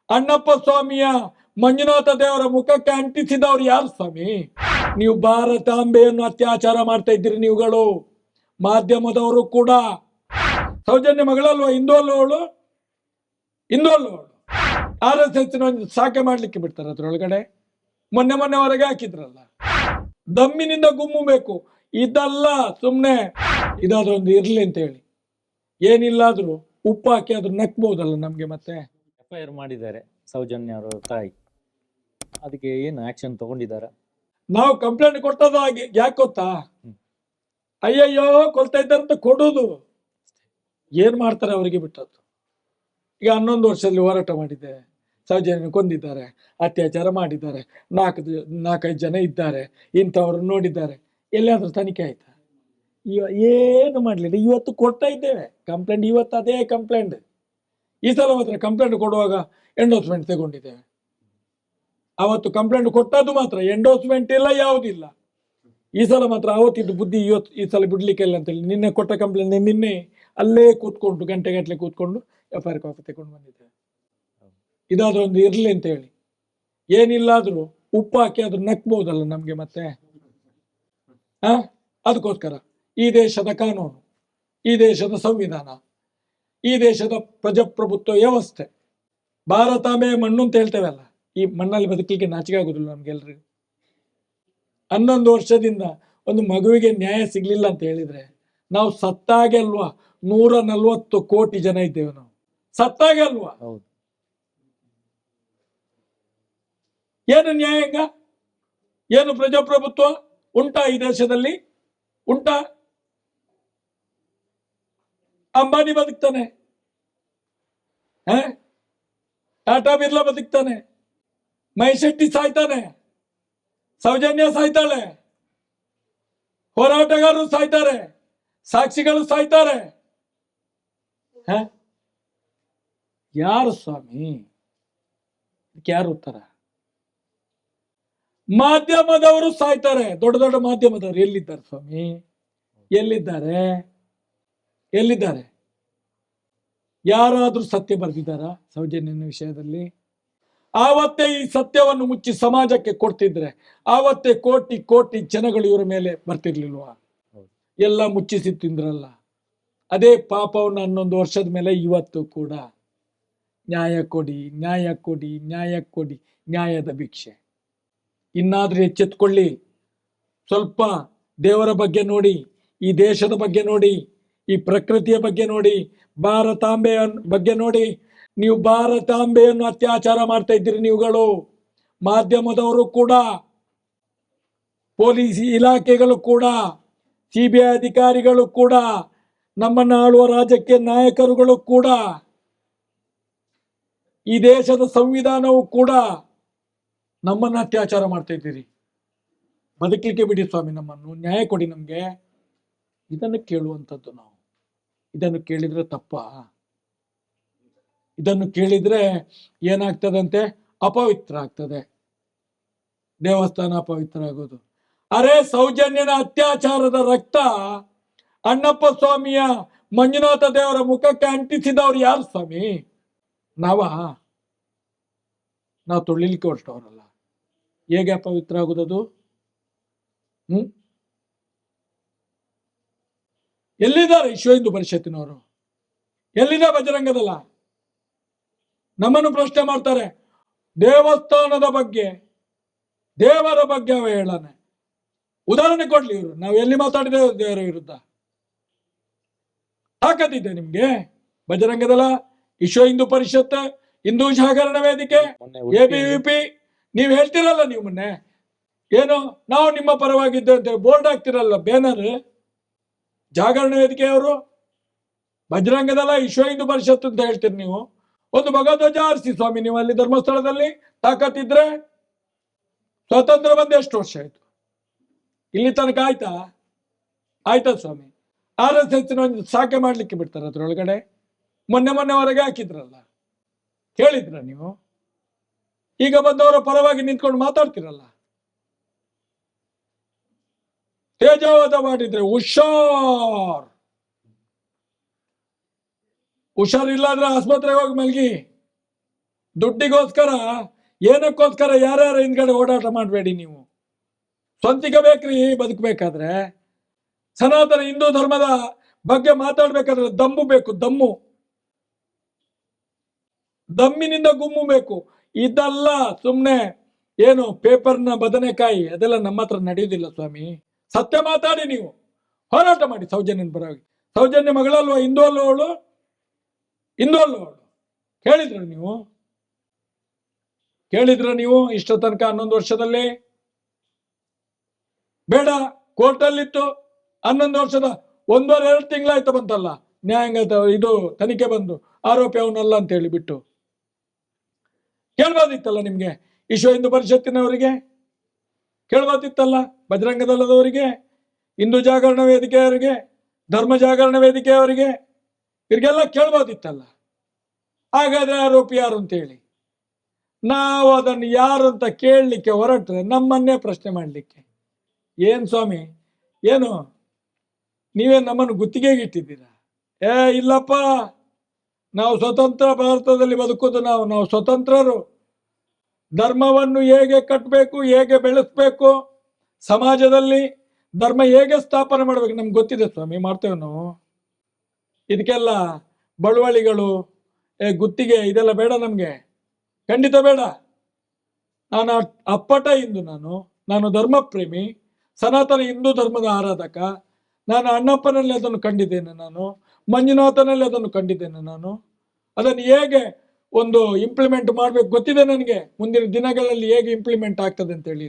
ಅಣ್ಣಪ್ಪ ಸ್ವಾಮಿಯ ಮಂಜುನಾಥ ದೇವರ ಮುಖಕ್ಕೆ ಅಂಟಿಸಿದವರು ಯಾರು ಸ್ವಾಮಿ? ನೀವು ಭಾರತಾಂಬೆಯನ್ನು ಅತ್ಯಾಚಾರ ಮಾಡ್ತಾ ಇದ್ದೀರಿ ನೀವುಗಳು. ಮಾಧ್ಯಮದವರು ಕೂಡ. ಸೌಜನ್ಯ ಮಗಳಲ್ವ? ಹಿಂದೂ ಅಲ್ವ ಅವಳು? ಹಿಂದೂ ಅಲ್ವ ಅವಳು? RSS ಸಾಕೆ ಮಾಡ್ಲಿಕ್ಕೆ ಬಿಡ್ತಾರೆ ಅದ್ರೊಳಗಡೆ. ಮೊನ್ನೆ ಹೊರಗೆ ಹಾಕಿದ್ರಲ್ಲ. ದಮ್ಮಿನಿಂದ ಗುಮ್ಮು ಬೇಕು. ಇದಲ್ಲ ಸುಮ್ನೆ ಇದಾದ್ರೊಂದು ಇರ್ಲಿ ಅಂತ ಹೇಳಿ. ಏನಿಲ್ಲಾದ್ರೂ ಉಪ್ಪು ಹಾಕಿ ಆದ್ರೂ ನಕ್ಬಹುದಲ್ಲ ನಮ್ಗೆ. ಮತ್ತೆ FIR ಮಾಡಿದ್ದಾರೆ ಸೌಜನ್ಯ ಅವರ ತಾಯಿ. ಅದಕ್ಕೆ ಏನು ಆಕ್ಷನ್ ತಗೊಂಡಿದ್ದಾರೆ? ನಾವು ಕಂಪ್ಲೇಂಟ್ ಕೊಟ್ಟದ ಯಾಕೆ ಗೊತ್ತಾ? ಅಯ್ಯಯ್ಯೋ ಕೊಲ್ತಾ ಇದ್ದಾರಂತ ಕೊಡೋದು. ಏನ್ ಮಾಡ್ತಾರೆ ಅವರಿಗೆ ಬಿಟ್ಟದ್ದು. ಈಗ 11 ವರ್ಷದಲ್ಲಿ ಹೋರಾಟ ಮಾಡಿದೆ. ಸೌಜನ್ಯ ಕೊಂದಿದ್ದಾರೆ, ಅತ್ಯಾಚಾರ ಮಾಡಿದ್ದಾರೆ, 4-5 ಜನ ಇದ್ದಾರೆ, ಇಂಥವ್ರು ನೋಡಿದ್ದಾರೆ. ಎಲ್ಲಿಯಾದ್ರೂ ತನಿಖೆ ಆಯ್ತಾ? ಏನು ಮಾಡ್ಲಿಲ್ಲ. ಇವತ್ತು ಕೊಡ್ತಾ ಇದ್ದೇವೆ ಕಂಪ್ಲೇಂಟ್. ಇವತ್ತು ಅದೇ ಕಂಪ್ಲೇಂಟ್. ಈ ಸಲ ಮಾತ್ರ ಕಂಪ್ಲೇಂಟ್ ಕೊಡುವಾಗ ಎಂಡೋಸ್ಮೆಂಟ್ ತಗೊಂಡಿದ್ದೇವೆ. ಅವತ್ತು ಕಂಪ್ಲೇಂಟ್ ಕೊಟ್ಟದ್ದು ಮಾತ್ರ, ಎಂಡೋಸ್ಮೆಂಟ್ ಇಲ್ಲ, ಯಾವುದಿಲ್ಲ. ಈ ಸಲ ಮಾತ್ರ ಅವತ್ತಿದ್ದು ಬುದ್ಧಿ ಈ ಸಲ ಬಿಡ್ಲಿಕ್ಕಿಲ್ಲ ಅಂತೇಳಿ ನಿನ್ನೆ ಕೊಟ್ಟ ಕಂಪ್ಲೇಂಟ್ ನಿನ್ನೆ ಅಲ್ಲೇ ಕೂತ್ಕೊಂಡು ಗಂಟೆಗಟ್ಟಲೆ ಕೂತ್ಕೊಂಡು FIR ಕಾಪಿ ತಗೊಂಡು ಬಂದಿದ್ದೇವೆ. ಇದಾದ್ರೂ ಒಂದು ಇರ್ಲಿ ಅಂತ ಹೇಳಿ. ಏನಿಲ್ಲಾದ್ರೂ ಉಪ್ಪು ಹಾಕಿ ಆದ್ರೂ ನಕ್ಬಹುದಲ್ಲ ನಮ್ಗೆ. ಮತ್ತೆ ಅದಕ್ಕೋಸ್ಕರ ಈ ದೇಶದ ಕಾನೂನು, ಈ ದೇಶದ ಸಂವಿಧಾನ, ಈ ದೇಶದ ಪ್ರಜಾಪ್ರಭುತ್ವ ವ್ಯವಸ್ಥೆ, ಭಾರತಾಂಬೆ ಮಣ್ಣು ಅಂತ ಹೇಳ್ತೇವಲ್ಲ, ಈ ಮಣ್ಣಲ್ಲಿ ಬದುಕಲಿಕ್ಕೆ ನಾಚಿಕೆ ಆಗುದಿಲ್ಲ ನಮ್ಗೆಲ್ರಿಗೂ. 11 ವರ್ಷದಿಂದ ಒಂದು ಮಗುವಿಗೆ ನ್ಯಾಯ ಸಿಗ್ಲಿಲ್ಲ ಅಂತ ಹೇಳಿದ್ರೆ ನಾವು ಸತ್ತಾಗೆ ಅಲ್ವಾ? 140 ಕೋಟಿ ಜನ ಇದ್ದೇವೆ ನಾವು. ಸತ್ತಾಗೆ ಅಲ್ವಾ? ಏನು ನ್ಯಾಯಾಂಗ, ಏನು ಪ್ರಜಾಪ್ರಭುತ್ವ ಉಂಟಾ ಈ ದೇಶದಲ್ಲಿ? ಉಂಟಾ? ಅಂಬಾನಿ ಬದುಕ್ತಾನೆ, ಟಾಟಾ ಬಿರ್ಲಾ ಬದುಕ್ತಾನೆ, ಮೈಶೆಟ್ಟಿ ಸಾಯ್ತಾನೆ, ಸೌಜನ್ಯ ಸಾಯ್ತಾಳೆ, ಹೋರಾಟಗಾರರು ಸಾಯ್ತಾರೆ, ಸಾಕ್ಷಿಗಳು ಸಾಯ್ತಾರೆ. ಯಾರು ಸ್ವಾಮಿ? ಯಾರು ಉತ್ತರ? ಮಾಧ್ಯಮದವರು ಸಾಯ್ತಾರೆ. ದೊಡ್ಡ ದೊಡ್ಡ ಮಾಧ್ಯಮದವರು ಎಲ್ಲಿದ್ದಾರೆ ಸ್ವಾಮಿ? ಎಲ್ಲಿದ್ದಾರೆ? ಎಲ್ಲಿದ್ದಾರೆ? ಯಾರಾದ್ರೂ ಸತ್ಯ ಬರೆದಿದ್ದಾರ ಸೌಜನ್ಯನ ವಿಷಯದಲ್ಲಿ? ಆವತ್ತೇ ಈ ಸತ್ಯವನ್ನು ಮುಚ್ಚಿ ಸಮಾಜಕ್ಕೆ ಕೊಡ್ತಿದ್ರೆ ಆವತ್ತೇ ಕೋಟಿ ಕೋಟಿ ಜನಗಳು ಇವರ ಮೇಲೆ ಬರ್ತಿರ್ಲಿಲ್ವಾ? ಎಲ್ಲ ಮುಚ್ಚಿಸಿ ತಿಂದ್ರಲ್ಲ. ಅದೇ ಪಾಪವನ್ನು 11 ವರ್ಷದ ಮೇಲೆ ಇವತ್ತು ಕೂಡ ನ್ಯಾಯ ಕೊಡಿ, ನ್ಯಾಯ ಕೊಡಿ, ನ್ಯಾಯ ಕೊಡಿ, ನ್ಯಾಯದ ಭಿಕ್ಷೆ. ಇನ್ನಾದ್ರೂ ಎಚ್ಚೆತ್ಕೊಳ್ಳಿ. ಸ್ವಲ್ಪ ದೇವರ ಬಗ್ಗೆ ನೋಡಿ, ಈ ದೇಶದ ಬಗ್ಗೆ ನೋಡಿ, ಈ ಪ್ರಕೃತಿಯ ಬಗ್ಗೆ ನೋಡಿ, ಭಾರತಾಂಬೆಯ ಬಗ್ಗೆ ನೋಡಿ. ನೀವು ಭಾರತಾಂಬೆಯನ್ನು ಅತ್ಯಾಚಾರ ಮಾಡ್ತಾ ಇದ್ದೀರಿ ನೀವುಗಳು. ಮಾಧ್ಯಮದವರು ಕೂಡ, ಪೊಲೀಸ್ ಇಲಾಖೆಗಳು ಕೂಡ, CBI ಅಧಿಕಾರಿಗಳು ಕೂಡ, ನಮ್ಮನ್ನು ಆಳುವ ರಾಜಕೀಯ ನಾಯಕರುಗಳು ಕೂಡ, ಈ ದೇಶದ ಸಂವಿಧಾನವು ಕೂಡ ನಮ್ಮನ್ನು ಅತ್ಯಾಚಾರ ಮಾಡ್ತಾ ಇದ್ದೀರಿ. ಬದುಕಲಿಕ್ಕೆ ಬಿಡಿ ಸ್ವಾಮಿ, ನಮ್ಮನ್ನು ನ್ಯಾಯ ಕೊಡಿ ನಮ್ಗೆ. ಇದನ್ನು ಕೇಳುವಂಥದ್ದು ನಾವು. ಇದನ್ನು ಕೇಳಿದ್ರೆ ತಪ್ಪ? ಇದನ್ನು ಕೇಳಿದ್ರೆ ಏನಾಗ್ತದಂತೆ? ಅಪವಿತ್ರ ಆಗ್ತದೆ, ದೇವಸ್ಥಾನ ಅಪವಿತ್ರ ಆಗೋದು. ಅರೆ, ಸೌಜನ್ಯನ ಅತ್ಯಾಚಾರದ ರಕ್ತ ಅಣ್ಣಪ್ಪ ಸ್ವಾಮಿಯ ಮಂಜುನಾಥ ದೇವರ ಮುಖಕ್ಕೆ ಅಂಟಿಸಿದವರು ಯಾರು ಸ್ವಾಮಿ? ನಾವು ತೊಳಿಲಿಕ್ಕೆ ಹೊರಟವರಲ್ಲ. ಹೇಗೆ ಅಪವಿತ್ರ ಆಗುದದು? ಎಲ್ಲಿದ್ದಾರೆ ವಿಶ್ವ ಹಿಂದೂ ಪರಿಷತ್ತಿನವರು? ಎಲ್ಲಿದೆ ಬಜರಂಗದಲ್ಲ? ನಮ್ಮನ್ನು ಪ್ರಶ್ನೆ ಮಾಡ್ತಾರೆ. ದೇವಸ್ಥಾನದ ಬಗ್ಗೆ, ದೇವರ ಬಗ್ಗೆ ಅವ ಹೇಳನೆ. ಉದಾಹರಣೆ ಕೊಡ್ಲಿ ಇವರು. ನಾವು ಎಲ್ಲಿ ಮಾತಾಡಿದ್ದೇವೆ ದೇವರ ವಿರುದ್ಧ? ತಾಕತ್ತಿದೆ ನಿಮ್ಗೆ? ಬಜರಂಗದಳ, ವಿಶ್ವ ಹಿಂದೂ ಪರಿಷತ್, ಹಿಂದೂ ಜಾಗರಣ ವೇದಿಕೆ, ABVP, ನೀವು ಹೇಳ್ತಿರಲ್ಲ. ನೀವು ಮೊನ್ನೆ ಏನು ನಾವು ನಿಮ್ಮ ಪರವಾಗಿದ್ದೆ ಅಂತ ಬೋರ್ಡ್ ಹಾಕ್ತಿರಲ್ಲ, ಬ್ಯಾನರ್. ಜಾಗರಣ ವೇದಿಕೆಯವರು, ಬಜರಂಗದಳ, ವಿಶ್ವ ಹಿಂದೂ ಪರಿಷತ್ ಅಂತ ಹೇಳ್ತೀರಿ ನೀವು. ಒಂದು ಭಗಧ್ವಜ ಆರಿಸಿ ಸ್ವಾಮಿ ನೀವು ಅಲ್ಲಿ ಧರ್ಮಸ್ಥಳದಲ್ಲಿ. ತಾಕತ್ತಿದ್ರೆ ಸ್ವಾತಂತ್ರ್ಯ ಬಂದು ಎಷ್ಟು ವರ್ಷ ಆಯ್ತು? ಇಲ್ಲಿ ತನಕ ಆಯ್ತಾ? ಆಯ್ತಾ ಸ್ವಾಮಿ? RSS ಸಾಕೆ ಮಾಡ್ಲಿಕ್ಕೆ ಬಿಡ್ತಾರೆ ಅದ್ರೊಳಗಡೆ. ಮೊನ್ನೆ ಹೊರಗೆ ಹಾಕಿದ್ರಲ್ಲ, ಕೇಳಿದ್ರ ನೀವು? ಈಗ ಬಂದವರ ಪರವಾಗಿ ನಿಂತ್ಕೊಂಡು ಮಾತಾಡ್ತಿರಲ್ಲ. ತೇಜವಾದ ಮಾಡಿದ್ರೆ ಹುಷಾರಿಲ್ಲಾದ್ರೆ ಆಸ್ಪತ್ರೆಗೆ ಹೋಗಿ ಮಲ್ಗಿ. ದುಡ್ಡಿಗೋಸ್ಕರ ಏನಕ್ಕೋಸ್ಕರ ಯಾರ್ಯಾರ ಹಿಂದ್ಗಡೆ ಓಡಾಟ ಮಾಡಬೇಡಿ ನೀವು. ಸ್ವಂತಿಕ ಬೇಕ್ರಿ ಬದುಕಬೇಕಾದ್ರೆ. ಸನಾತನ ಹಿಂದೂ ಧರ್ಮದ ಬಗ್ಗೆ ಮಾತಾಡ್ಬೇಕಾದ್ರೆ ದಮ್ಮು ಬೇಕು, ದಮ್ಮು. ದಮ್ಮಿನಿಂದ ಗುಮ್ಮು ಬೇಕು. ಇದಲ್ಲ ಸುಮ್ಮನೆ ಏನು ಪೇಪರ್ನ ಬದನೆಕಾಯಿ ಅದೆಲ್ಲ ನಮ್ಮ ಹತ್ರ ನಡೆಯುವುದಿಲ್ಲ ಸ್ವಾಮಿ. ಸತ್ಯ ಮಾತಾಡಿ, ನೀವು ಹೋರಾಟ ಮಾಡಿ ಸೌಜನ್ಯನ ಪರವಾಗಿ. ಸೌಜನ್ಯ ಮಗಳಲ್ವ, ಹಿಂದೂ ಅಲ್ವ ಅವಳು, ಹಿಂದೂ ಅಲ್ವ ಅವಳು? ಕೇಳಿದ್ರ ನೀವು ಇಷ್ಟ ತನಕ 11 ವರ್ಷದಲ್ಲಿ? ಬೇಡ, ಕೋರ್ಟಲ್ಲಿತ್ತು 11 ವರ್ಷದ 1.5 ತಿಂಗಳಾಯ್ತು ಬಂತಲ್ಲ ನ್ಯಾಯಾಂಗ ಇದು ತನಿಖೆ ಬಂದು ಆರೋಪಿ ಅವನಲ್ಲ ಅಂತ ಹೇಳಿ ಬಿಟ್ಟು. ಕೇಳ್ಬೋದಿತ್ತಲ್ಲ ನಿಮ್ಗೆ, ವಿಶ್ವ ಹಿಂದೂ ಪರಿಷತ್ತಿನವರಿಗೆ ಕೇಳ್ಬೋದಿತ್ತಲ್ಲ, ಬಜರಂಗದಳದವರಿಗೆ, ಹಿಂದೂ ಜಾಗರಣ ವೇದಿಕೆಯವರಿಗೆ, ಧರ್ಮ ಜಾಗರಣ ವೇದಿಕೆಯವರಿಗೆ, ಇವ್ರಿಗೆಲ್ಲ ಕೇಳ್ಬೋದಿತ್ತಲ್ಲ. ಹಾಗಾದ್ರೆ ಆರೋಪಿ ಯಾರು ಅಂತ ಹೇಳಿ ನಾವು ಅದನ್ನು ಯಾರು ಅಂತ ಕೇಳಲಿಕ್ಕೆ ಹೊರಟ್ರೆ ನಮ್ಮನ್ನೇ ಪ್ರಶ್ನೆ ಮಾಡಲಿಕ್ಕೆ. ಏನ್ ಸ್ವಾಮಿ, ಏನು ನೀವೇ ನಮ್ಮನ್ನು ಗುತ್ತಿಗೆಗೆ ಇಟ್ಟಿದ್ದೀರಾ? ಇಲ್ಲಪ್ಪ, ನಾವು ಸ್ವತಂತ್ರ ಭಾರತದಲ್ಲಿ ಬದುಕೋದು, ನಾವು ಸ್ವತಂತ್ರರು. ಧರ್ಮವನ್ನು ಹೇಗೆ ಕಟ್ಟಬೇಕು, ಹೇಗೆ ಬೆಳೆಸ್ಬೇಕು, ಸಮಾಜದಲ್ಲಿ ಧರ್ಮ ಹೇಗೆ ಸ್ಥಾಪನೆ ಮಾಡ್ಬೇಕು ನಮ್ಗೆ ಗೊತ್ತಿದೆ ಸ್ವಾಮಿ, ಮಾಡ್ತೇವೆ ನಾವು. ಇದಕ್ಕೆಲ್ಲ ಬಳುವಳಿಗಳು, ಗುತ್ತಿಗೆ ಇದೆಲ್ಲ ಬೇಡ ನಮ್ಗೆ, ಖಂಡಿತ ಬೇಡ. ನಾನು ಅಪ್ಪಟ ಹಿಂದೂ, ನಾನು ಧರ್ಮ ಪ್ರೇಮಿ, ಸನಾತನ ಹಿಂದೂ ಧರ್ಮದ ಆರಾಧಕ. ನಾನು ಅಣ್ಣಪ್ಪನಲ್ಲಿ ಅದನ್ನು ಕಂಡಿದ್ದೇನೆ, ನಾನು ಮಂಜುನಾಥನಲ್ಲಿ ಅದನ್ನು ಕಂಡಿದ್ದೇನೆ. ನಾನು ಅದನ್ನು ಹೇಗೆ ಒಂದು ಇಂಪ್ಲಿಮೆಂಟ್ ಮಾಡ್ಬೇಕು ಗೊತ್ತಿದೆ ನನಗೆ, ಮುಂದಿನ ದಿನಗಳಲ್ಲಿ ಹೇಗೆ ಇಂಪ್ಲಿಮೆಂಟ್ ಆಗ್ತದೆ ಅಂತ ಹೇಳಿ.